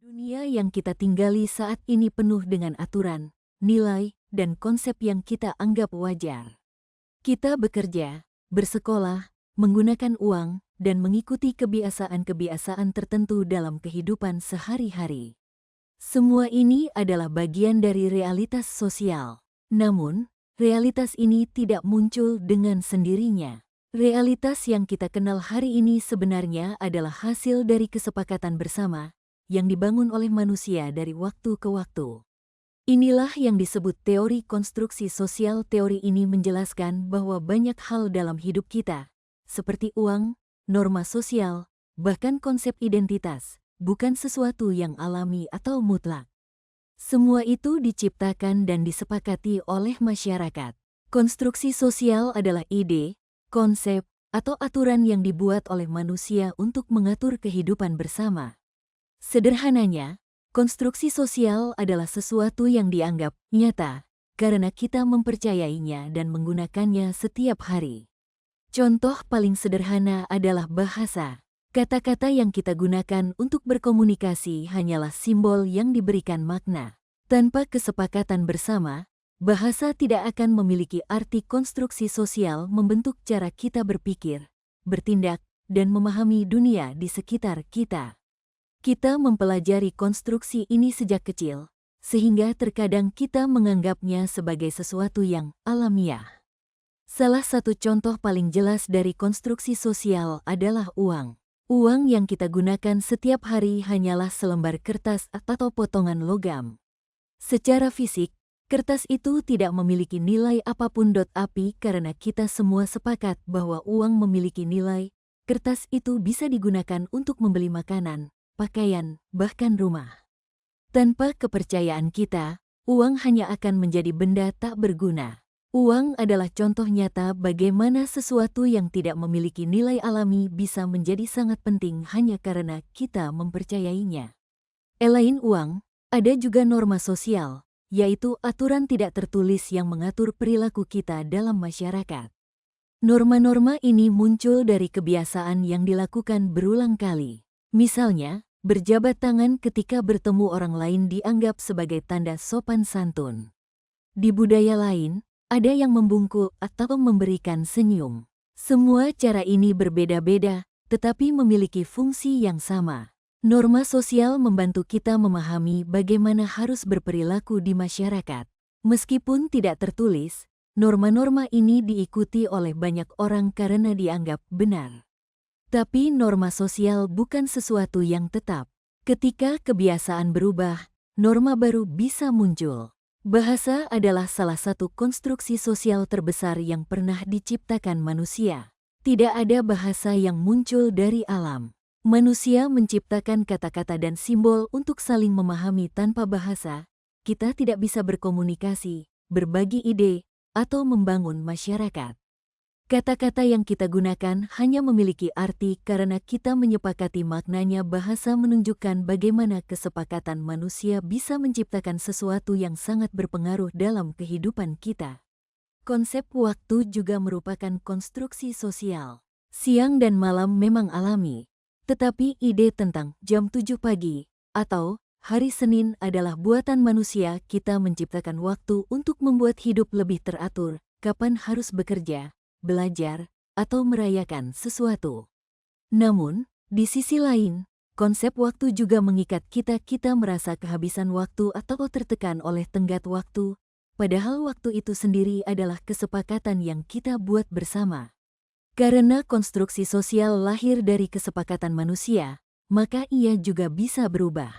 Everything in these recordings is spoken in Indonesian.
Dunia yang kita tinggali saat ini penuh dengan aturan, nilai, dan konsep yang kita anggap wajar. Kita bekerja, bersekolah, menggunakan uang, dan mengikuti kebiasaan-kebiasaan tertentu dalam kehidupan sehari-hari. Semua ini adalah bagian dari realitas sosial. Namun, realitas ini tidak muncul dengan sendirinya. Realitas yang kita kenal hari ini sebenarnya adalah hasil dari kesepakatan bersama yang dibangun oleh manusia dari waktu ke waktu. Inilah yang disebut teori konstruksi sosial. Teori ini menjelaskan bahwa banyak hal dalam hidup kita, seperti uang, norma sosial, bahkan konsep identitas, bukan sesuatu yang alami atau mutlak. Semua itu diciptakan dan disepakati oleh masyarakat. Konstruksi sosial adalah ide, konsep, atau aturan yang dibuat oleh manusia untuk mengatur kehidupan bersama. Sederhananya, konstruksi sosial adalah sesuatu yang dianggap nyata karena kita mempercayainya dan menggunakannya setiap hari. Contoh paling sederhana adalah bahasa. Kata-kata yang kita gunakan untuk berkomunikasi hanyalah simbol yang diberikan makna. Tanpa kesepakatan bersama, bahasa tidak akan memiliki arti. Konstruksi sosial membentuk cara kita berpikir, bertindak, dan memahami dunia di sekitar kita. Kita mempelajari konstruksi ini sejak kecil, sehingga terkadang kita menganggapnya sebagai sesuatu yang alamiah. Salah satu contoh paling jelas dari konstruksi sosial adalah uang. Uang yang kita gunakan setiap hari hanyalah selembar kertas atau potongan logam. Secara fisik, kertas itu tidak memiliki nilai apapun. Tapi karena kita semua sepakat bahwa uang memiliki nilai, kertas itu bisa digunakan untuk membeli makanan, pakaian, bahkan rumah. Tanpa kepercayaan kita, uang hanya akan menjadi benda tak berguna. Uang adalah contoh nyata bagaimana sesuatu yang tidak memiliki nilai alami bisa menjadi sangat penting hanya karena kita mempercayainya. Selain uang, ada juga norma sosial, yaitu aturan tidak tertulis yang mengatur perilaku kita dalam masyarakat. Norma-norma ini muncul dari kebiasaan yang dilakukan berulang kali. Misalnya, berjabat tangan ketika bertemu orang lain dianggap sebagai tanda sopan santun. Di budaya lain, ada yang membungkuk atau memberikan senyum. Semua cara ini berbeda-beda, tetapi memiliki fungsi yang sama. Norma sosial membantu kita memahami bagaimana harus berperilaku di masyarakat. Meskipun tidak tertulis, norma-norma ini diikuti oleh banyak orang karena dianggap benar. Tapi norma sosial bukan sesuatu yang tetap. Ketika kebiasaan berubah, norma baru bisa muncul. Bahasa adalah salah satu konstruksi sosial terbesar yang pernah diciptakan manusia. Tidak ada bahasa yang muncul dari alam. Manusia menciptakan kata-kata dan simbol untuk saling memahami. Tanpa bahasa, kita tidak bisa berkomunikasi, berbagi ide, atau membangun masyarakat. Kata-kata yang kita gunakan hanya memiliki arti karena kita menyepakati maknanya. Bahasa menunjukkan bagaimana kesepakatan manusia bisa menciptakan sesuatu yang sangat berpengaruh dalam kehidupan kita. Konsep waktu juga merupakan konstruksi sosial. Siang dan malam memang alami, tetapi ide tentang jam 7 pagi atau hari Senin adalah buatan manusia. Kita menciptakan waktu untuk membuat hidup lebih teratur, kapan harus bekerja, belajar, atau merayakan sesuatu. Namun, di sisi lain, konsep waktu juga mengikat kita. Kita merasa kehabisan waktu atau tertekan oleh tenggat waktu, padahal waktu itu sendiri adalah kesepakatan yang kita buat bersama. Karena konstruksi sosial lahir dari kesepakatan manusia, maka ia juga bisa berubah.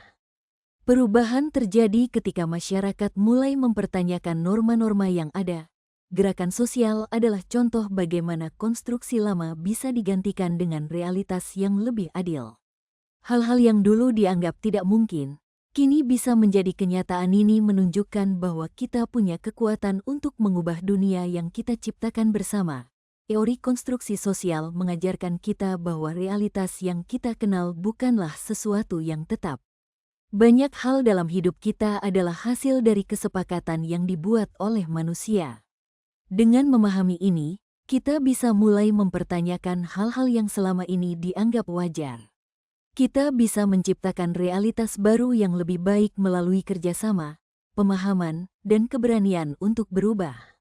Perubahan terjadi ketika masyarakat mulai mempertanyakan norma-norma yang ada. Gerakan sosial adalah contoh bagaimana konstruksi lama bisa digantikan dengan realitas yang lebih adil. Hal-hal yang dulu dianggap tidak mungkin, kini bisa menjadi kenyataan. Ini menunjukkan bahwa kita punya kekuatan untuk mengubah dunia yang kita ciptakan bersama. Teori konstruksi sosial mengajarkan kita bahwa realitas yang kita kenal bukanlah sesuatu yang tetap. Banyak hal dalam hidup kita adalah hasil dari kesepakatan yang dibuat oleh manusia. Dengan memahami ini, kita bisa mulai mempertanyakan hal-hal yang selama ini dianggap wajar. Kita bisa menciptakan realitas baru yang lebih baik melalui kerjasama, pemahaman, dan keberanian untuk berubah.